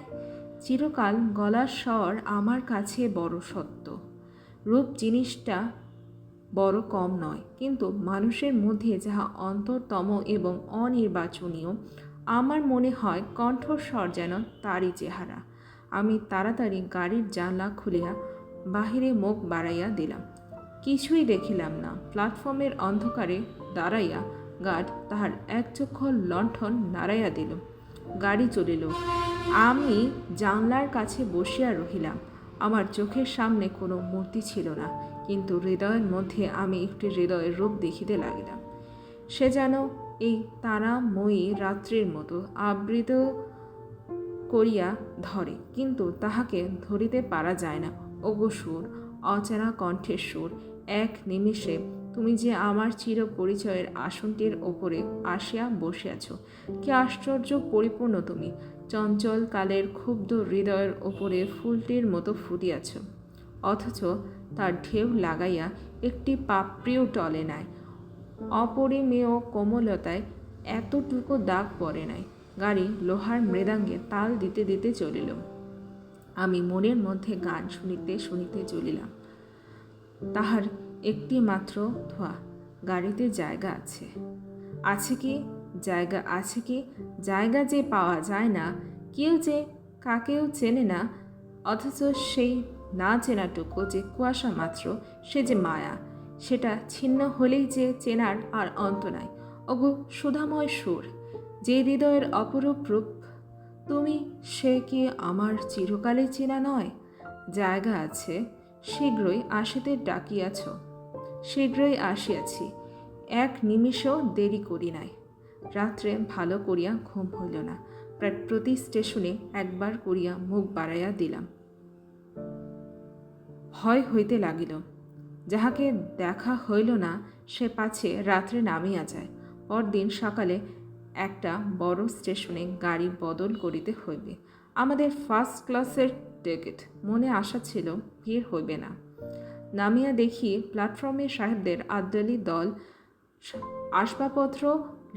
চিরকাল গলার স্বর আমার কাছে বড় সত্য। রূপ জিনিসটা বড় কম নয়, কিন্তু মানুষের মধ্যে যাহা অন্তরতম এবং অনির্বাচনীয়, আমার মনে হয় কণ্ঠস্বর যেন তারই চেহারা। আমি তাড়াতাড়ি গাড়ির জানলা খুলিয়া বাহিরে মুখ বাড়াইয়া দিলাম। কিছুই দেখিলাম না। প্ল্যাটফর্মের অন্ধকারে দাঁড়াইয়া গার্ড তাহার একচক্ষু লণ্ঠন নাড়াইয়া দিল। গাড়ি চলিল। আমি জানলার কাছে বসিয়া রহিলাম। আমার চোখের সামনে কোনো মূর্তি ছিল না, কিন্তু হৃদয়ের মধ্যে আমি একটি হৃদয়ের রূপ দেখিতে লাগিলাম। সে যেন এই তারাময়ী রাত্রির মতো আবৃত করিয়া ধরে, কিন্তু তাহাকে ধরিতে পারা যায় না। ওগো সুর, অচেনা কণ্ঠের সুর, এক নিমিষে তুমি যে আমার চির পরিচয়ের আসনটির ওপরে আসিয়া বসিয়াছ। কি আশ্চর্য পরিপূর্ণ তুমি! চঞ্চল কালের ক্ষুব্ধ হৃদয়ের ওপরে ফুলটির মতো ফুটিয়াছ, অথচ তার ঢেউ লাগাইয়া একটি পাপড়িও টলে নাই। অপরিমেয় কোমলতায় এতটুকু দাগ পড়ে নাই। গাড়ি লোহার মৃদাঙ্গে তাল দিতে দিতে চলিল। আমি মনের মধ্যে গান শুনিতে শুনিতে চলিলাম। তাহার একটি মাত্র ধোয়া, গাড়িতে জায়গা আছে। আছে কি জায়গা, আছে কি জায়গা যে পাওয়া যায় না, কেউ যে কাকেও চেনে না, অথচ সেই না চেনাটুকু যে কুয়াশা মাত্র, সে যে মায়া, সেটা ছিন্ন হলেই যে চেনার আর অন্ত নাই। ওগো সুধাময় সুর, যে হৃদয়ের অপরূপ রূপ তুমি, সে কি আমার চিরকালে চেনা নয়? জায়গা আছে, শীঘ্রই আসিতে ডাকিয়াছ, শীঘ্রই আসিয়াছি, এক নিমিষও দেরি করি নাই। রাত্রে ভালো করিয়া ঘুম হইল না। প্রায় প্রতি স্টেশনে একবার করিয়া মুখ বাড়াইয়া দিলাম। ভয় হইতে লাগিল, যাহাকে দেখা হইল না সে পাছে রাত্রে নামিয়া যায়। পরদিন সকালে একটা বড় স্টেশনে গাড়ি বদল করিতে হইবে। আমাদের ফার্স্ট ক্লাসের টিকিট, মনে আশা ছিল ভিড় হইবে না। নামিয়া দেখি প্ল্যাটফর্মে সাহেবদের আদ্যালি দল আসবাবপত্র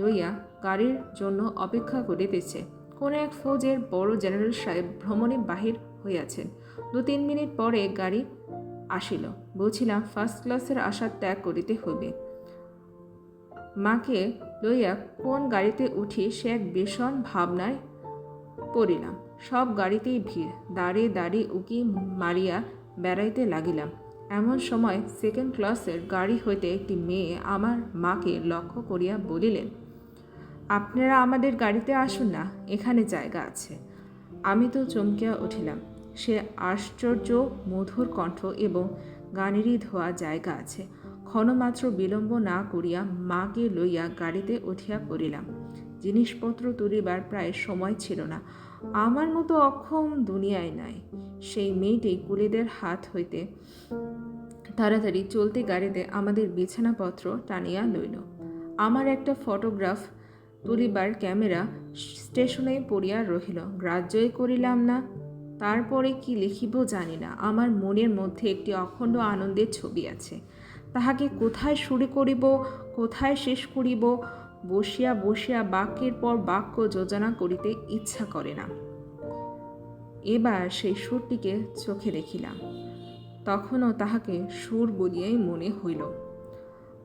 লইয়া গাড়ির জন্য অপেক্ষা করিতেছে। কোন এক ফৌজের বড় জেনারেল সাহেব ভ্রমণে বাহির হইয়াছেন। 2-3 মিনিট পরে গাড়ি আসিল। বুঝিলাম ফার্স্ট ক্লাসের আশা ত্যাগ করিতে হইবে। মাকে লইয়া কোন গাড়িতে উঠি সে এক ভীষণ ভাবনায় পড়িলাম। সব গাড়িতেই ভিড়। দাঁড়িয়ে দাঁড়িয়ে উকি মারিয়া বেড়াইতে লাগিলাম। এমন সময় সেকেন্ড ক্লাসের গাড়ি হইতে একটি মেয়ে আমার মাকে লক্ষ্য করিয়া বলিলেন, আপনারা আমাদের গাড়িতে আসুন না, এখানে জায়গা আছে। আমি তো চমকিয়া উঠিলাম। সে আশ্চর্য মধুর কণ্ঠ এবং গানেরই ধোয়া জায়গা আছে। ক্ষণমাত্র বিলম্ব না করিয়া মাকে লইয়া গাড়িতে উঠিয়া পড়িলাম। জিনিসপত্র তুলিবার প্রায় সময় ছিল না। আমার মতো অক্ষম দুনিয়ায় নাই। সেই মেয়েটি কুলিদের হাত হইতে তাড়াতাড়ি চলতি গাড়িতে আমাদের বিছানাপত্র টানিয়া লইল। আমার একটা ফটোগ্রাফ তুলিবার ক্যামেরা স্টেশনে পড়িয়া রহিল। গ্রাহ্যই করিলাম না। তারপরে কি লিখিব জানি না। আমার মনের মধ্যে একটি অখণ্ড আনন্দের ছবি আছে। তাহাকে কোথায় শুরু করিব, কোথায় শেষ করিব, বসিয়া বসিয়া বাক্যের পর বাক্য যোজনা করিতে ইচ্ছা করে না। এবার সেই সুরটিকে চোখে দেখিলাম। তখনও তাহাকে সুর বলিয়াই মনে হইল।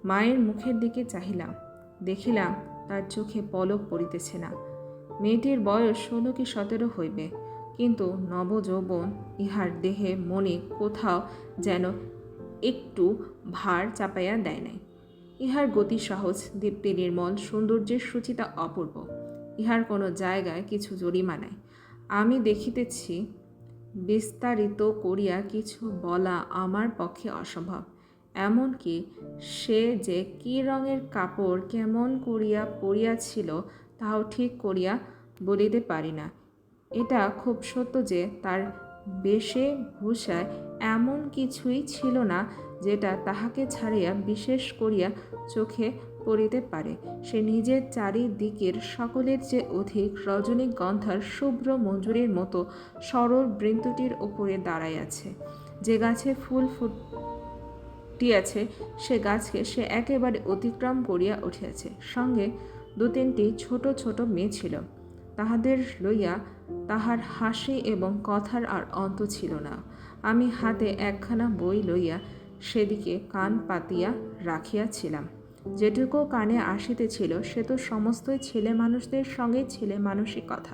মায়ের মুখের দিকে চাহিলাম। দেখিলাম তার চোখে পলক পড়িতেছে না। মেয়েটির বয়স 16 কি 17 হইবে, কিন্তু নবযৌবন ইহার দেহে মনে কোথাও যেন একটু ভার চাপাইয়া দেয় নাই। ইহার গতি সহজ, দীপ্তি নির্মল, সৌন্দর্যের সূচিতা অপূর্ব। ইহার কোনো জায়গায় কিছু জরিমা নাই। আমি দেখিতেছি, বিস্তারিত করিয়া কিছু বলা আমার পক্ষে অসম্ভব। এমনকি সে যে কী রঙের কাপড় কেমন করিয়া পরিয়াছিল তাহাও ঠিক করিয়া বলিতে পারি না। এটা খুব সত্য যে তার বেশে ভূষায় এমন কিছুই ছিল না যেটা তাহাকে ছাড়িয়া বিশেষ করিয়া চোখে পড়িতে পারে। সে নিজের চারিদিকের সকলের চেয়ে অধিক রজনীগন্ধার শুভ্র মঞ্জুরির মতো সরল বৃন্তটির উপরে দাঁড়াইয়াছে। যে গাছে ফুল ফুটিয়াছে সে গাছকে সে একেবারে অতিক্রম করিয়া উঠিয়াছে। সঙ্গে 2-3টি ছোট ছোট মেয়ে ছিল। তাহাদের লইয়া তাহার হাসি এবং কথার আর অন্ত ছিল না। আমি হাতে একখানা বই লইয়া সেদিকে কান পাতিয়া রাখিয়াছিলাম। যেটুকু কানে আসিতেছিল সে তো সমস্তই ছেলে মানুষদের সঙ্গে ছেলে মানুষই কথা।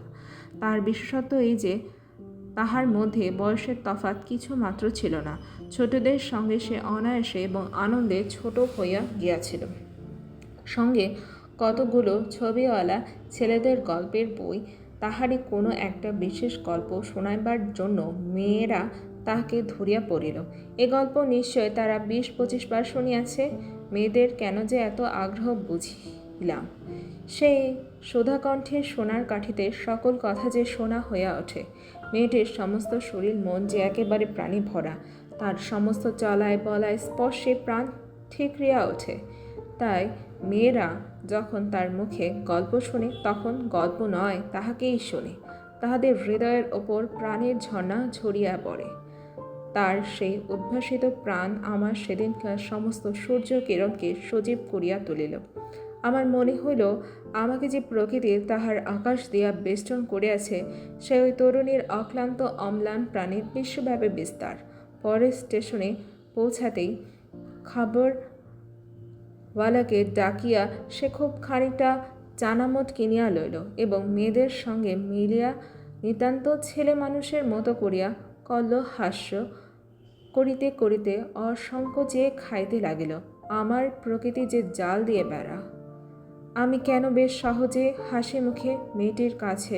তার বিশেষত্ব এই যে তাহার মধ্যে বয়সের তফাৎ কিছু মাত্র ছিল না। ছোটদের সঙ্গে সে অনায়াসে এবং আনন্দে ছোট হইয়া গিয়াছিল। সঙ্গে কতগুলো ছবিওয়ালা ছেলেদের গল্পের বই। তাহারই কোনো একটা বিশেষ গল্প শোনাইবার জন্য মেয়েরা তাহাকে ধরিয়া পড়িল। এ গল্প নিশ্চয় তারা 20-25 বার শুনিয়াছে। মেয়েদের কেন যে এত আগ্রহ বুঝিলাম। সেই সুধাকণ্ঠের সোনার কাঠিতে সকল কথা যে শোনা হইয়া ওঠে। মেয়েটির সমস্ত শরীর মন যে একেবারে প্রাণী ভরা। তার সমস্ত চলায় বলায় স্পর্শে প্রাণ ঠিকরিয়া ওঠে। তাই মেয়েরা যখন তার মুখে গল্প শোনে তখন গল্প নয় তাহাকেই শোনে। তাহাদের হৃদয়ের ওপর প্রাণের ঝর্ণা ঝরিয়া পড়ে। তার সেই উদ্ভাসিত প্রাণ আমার সেদিনকার সমস্ত সূর্য কিরণকে সজীব করিয়া তুলিল। আমার মনে হইল আমাকে যে প্রকৃতি তাহার আকাশ দিয়া বেষ্টন করিয়াছে সে ওই তরুণীর অক্লান্ত অম্লান প্রাণীর বিশ্বব্যাপী বিস্তার। পরের স্টেশনে পৌঁছাতেই খাবারওয়ালাকে ডাকিয়া সে খুব খানিকটা চানামঠ কিনিয়া লইল এবং মেয়েদের সঙ্গে মিলিয়া নিতান্ত ছেলে মানুষের মতো করিয়া কল্লহাস্য করিতে করিতে অসংকোচে খাইতে লাগিল। আমার প্রকৃতি যে জাল দিয়ে বেড়া। আমি কেন বেশ সহজে হাসি মুখে মেয়েটির কাছে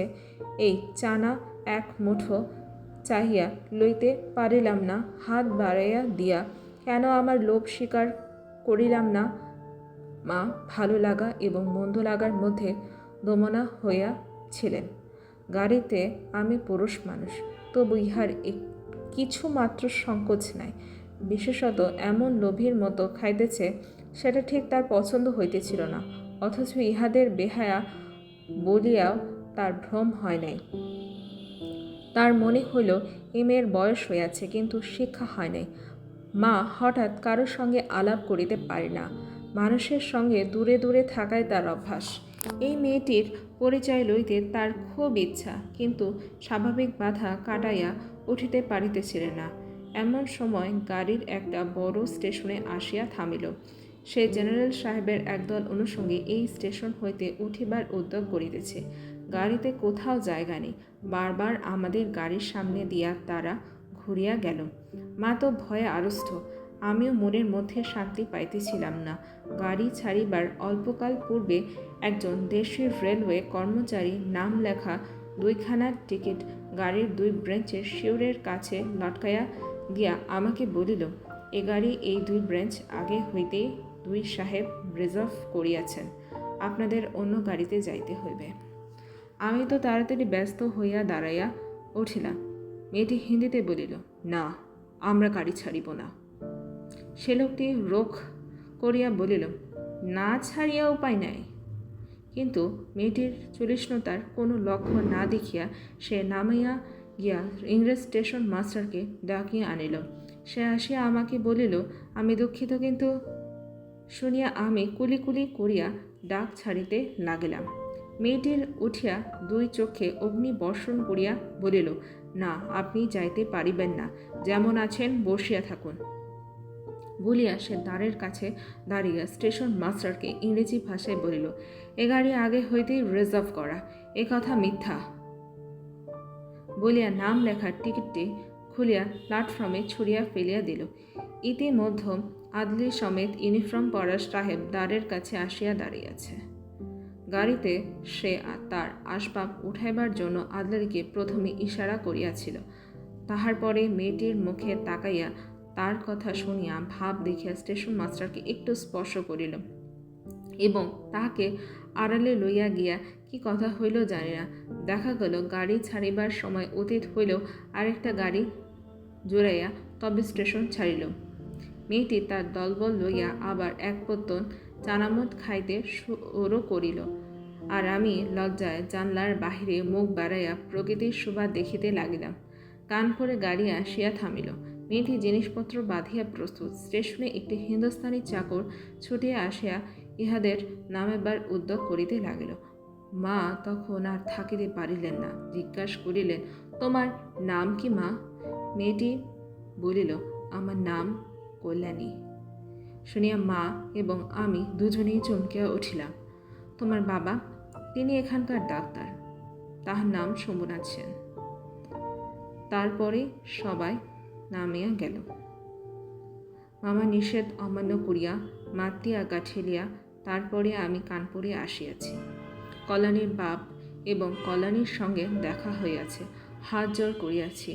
এই চানা এক মুঠো চাহিয়া লইতে পারিলাম না, হাত বাড়াইয়া দিয়া কেন আমার লোভ স্বীকার করিলাম না। মা ভালো লাগা এবং মন্দ লাগার মধ্যে দোমনা হইয়াছিলেন। গাড়িতে আমি পুরুষ মানুষ, তবু ইহার কিছু মাত্র সংকোচ নাই। বিশেষত এমন লোভীর মতো খাইতেছে সেটা ঠিক তার পছন্দ হইতেছিল না। অথচ ইহাদের বেহায়া বলিয়াও তার ভ্রম হয় নাই। তার মনে হইল এ মেয়ের বয়স হইয়াছে কিন্তু শিক্ষা হয় নাই। মা হঠাৎ কারোর সঙ্গে আলাপ করিতে পারে না। মানুষের সঙ্গে দূরে দূরে থাকাই তার অভ্যাস। এই মেয়েটির পরিচয় লইতে তার খুব ইচ্ছা, কিন্তু স্বাভাবিক বাধা কাটাইয়া উঠিতে পারিতেছিলেন না। এমন সময় গাড়ির একটা বড় স্টেশনে আসিয়া থামিল। সে জেনারেল সাহেবের একদল অনুষঙ্গী এই স্টেশন হইতে উঠিবার উদ্যোগ করিতেছে। গাড়িতে কোথাও জায়গা নেই। বারবার আমাদের গাড়ির সামনে দিয়া তারা ঘুরিয়া গেল। মা তো ভয়ে আড়ষ্ট। আমিও মনের মধ্যে শান্তি পাইতেছিলাম না। গাড়ি ছাড়িবার অল্পকাল পূর্বে একজন দেশের রেলওয়ে কর্মচারী নাম লেখা 2খানা টিকিট গাড়ির 2 ব্রেঞ্চের শিওরের কাছে লটকাইয়া দিয়া আমাকে বলিল, এ গাড়ি এই 2 ব্রেঞ্চ আগে হইতেই 2 সাহেব রিজার্ভ করিয়াছেন, আপনাদের অন্য গাড়িতে যাইতে হইবে। আমি তো তাড়াতাড়ি ব্যস্ত হইয়া দাঁড়াইয়া উঠিলাম। মেয়েটি হিন্দিতে বলিল, না, আমরা গাড়ি ছাড়িব না। সে লোকটি রোখ করিয়া বলিল, না ছাড়িয়া উপায় নাই। কিন্তু মেয়েটির চলিষ্ণুতার কোনো লক্ষণ না দেখিয়া সে নামাইয়া গিয়া ইংরেজ স্টেশন মাস্টারকে ডাকিয়া আনিল। সে আসিয়া আমাকে বলিল, আমি দুঃখিত, কিন্তু শুনিয়া আমি কুলি কুলি করিয়া ডাক ছাড়িতে লাগিলাম। মেয়েটির উঠিয়া 2 চোখে অগ্নি বর্ষণ করিয়া বলিল, না, আপনি যাইতে পারিবেন না, যেমন আছেন বসিয়া থাকুন। বলিয়া সে দ্বারের কাছে দাঁড়িয়ে স্টেশন মাস্টারকে ইংরেজি ভাষায় বলিল, এ গাড়ি আগে হইতেই রিজার্ভ করা, এ কথা মিথ্যা। বলিয়া নাম লেখার টিকিটটি খুলিয়া প্ল্যাটফর্মে ছুড়িয়া ফেলিয়া দিল। ইতিমধ্যে আদলি সমেত ইউনিফর্ম পরা সাহেব দ্বারের কাছে আসিয়া দাঁড়িয়েছে। গাড়িতে সে তার আসবাব উঠাইবার জন্য আদলারিকে প্রথমে ইশারা করিয়াছিল। তাহার পরে মেয়েটির মুখে তাকাইয়া তার কথা শুনিয়া ভাব দেখিয়া স্টেশন মাস্টারকে একটু স্পর্শ করিল এবং তাহাকে আড়ালে লইয়া গিয়া কি কথা হইল জানি না। দেখা গেল গাড়ি ছাড়িবার সময় অতীত হইলেও আরেকটা গাড়ি জোড়াইয়া তবে স্টেশন ছাড়িল। মেয়েটি তার দলবল লইয়া আবার এক পত্তন চানামত খাইতে শুরু করিল, আর আমি লজ্জায় জানলার বাহিরে মুখ বাড়াইয়া প্রকৃতির শোভা দেখিতে লাগিলাম। কান করে গাড়ি আসিয়া থামিল। মেয়েটি জিনিসপত্র বাঁধিয়া প্রস্তুত। স্টেশনে একটি হিন্দুস্তানি চাকর ছুটিয়া আসিয়া ইহাদের নামাইবার উদ্যোগ করিতে লাগিল। মা তখন আর থাকিতে পারিলেন না, জিজ্ঞাসা করিলেন, তোমার নাম কি মা? মেয়েটি বলিল, আমার নাম কল্যাণী। শুনিয়া মা এবং আমি দুজনেই চমকিয়া উঠিলাম। তোমার বাবা? তিনি এখানকার ডাক্তার, তাহার নাম শম্ভুনাথ সেন। তারপরে সবাই নামিয়া গেল। মামা নিষেধ অমান্য করিয়া মাতৃ আজ্ঞা ঠেলিয়া তারপরে আমি কানপুরে আসিয়াছি। কল্যাণীর বাপ এবং কল্যাণীর সঙ্গে দেখা হইয়াছে। হাত জোর করিয়াছি,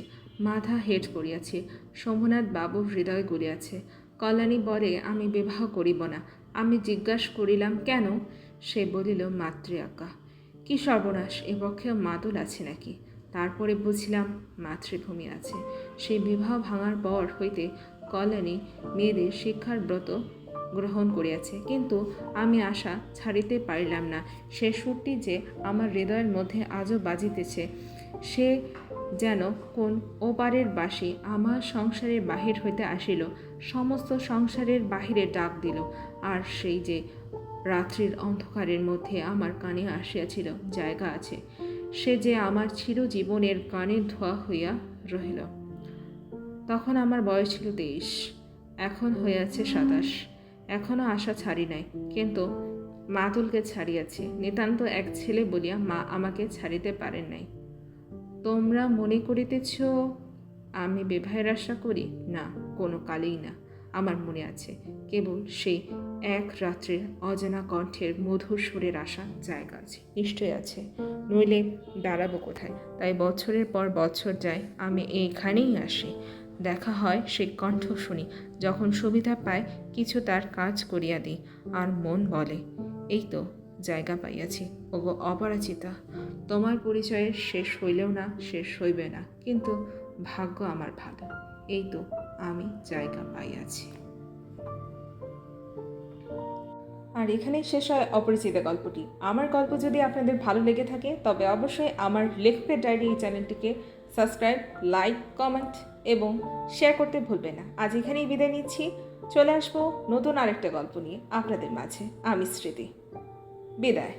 মাথা হেট করিয়াছি। শম্ভুনাথ বাবুর হৃদয় গলিয়াছে। কল্যাণী বলে, আমি বিবাহ করিব না। আমি জিজ্ঞাসা করিলাম, কেন? সে বলিল, মাতৃ আজ্ঞা। কি সর্বনাশ, এ পক্ষেও মাদুল আছে নাকি? তারপরে বুঝিলাম মাতৃভূমি আছে। সেই বিবাহ ভাঙার পর হইতে কল্যাণী মেয়েদের শিক্ষার ব্রত গ্রহণ করিয়াছে, কিন্তু আমি আশা ছাড়িতে পারিলাম না। সে সুরটি যে আমার হৃদয়ের মধ্যে আজও বাজিতেছে, সে যেন কোন ওপারের বাঁশি আমার সংসারের বাহির হইতে আসিল, সমস্ত সংসারের বাহিরে ডাক দিল। আর সেই যে রাত্রির অন্ধকারের মধ্যে আমার কানে আসিয়াছিল, জায়গা আছে, সে যে আমার চিরজীবনের কানের ধোয়া হইয়া রহিল। তখন আমার বয়স ছিল 23, এখন হইয়াছে 27। এখনও আশা ছাড়ি নাই, কিন্তু মাতুলকে ছাড়িয়াছি। নিতান্ত এক ছেলে বলিয়া মা আমাকে ছাড়িতে পারেন নাই। তোমরা মনে করিতেছ আমি বিবাহের আশা করি? না, কোনো কালেই না। আমার মনে আছে কেবল সেই এক রাত্রের অজানা কণ্ঠের মধুর সুরের আশা। জায়গা আছে, নিশ্চয় আছে, নইলে দাঁড়াবো কোথায়? তাই বছরের পর বছর যায়, আমি এইখানেই আসি, দেখা হয়, সেই কণ্ঠ শুনি। যখন সুবিধা পায় কিছু তার কাজ করিয়া দিই, আর মন বলে, এই তো জায়গা পাইয়াছি। ওগো অপরাজিতা, তোমার পরিচয়ের শেষ হইলেও না, শেষ হইবে না, কিন্তু ভাগ্য আমার ভালো, এই তো আমি জায়গা পাইয়াছি। আর এখানেই শেষ হয় অপরিচিতা গল্পটি। আমার গল্প যদি আপনাদের ভালো লেগে থাকে তবে অবশ্যই আমার লেখকের ডায়েরি এই চ্যানেলটিকে সাবস্ক্রাইব, লাইক, কমেন্ট এবং শেয়ার করতে ভুলবেন না। আজ এখানেই বিদায় নিচ্ছি। চলে আসবো নতুন আরেকটা গল্প নিয়ে আপনাদের মাঝে। আমি স্মৃতি। বিদায়।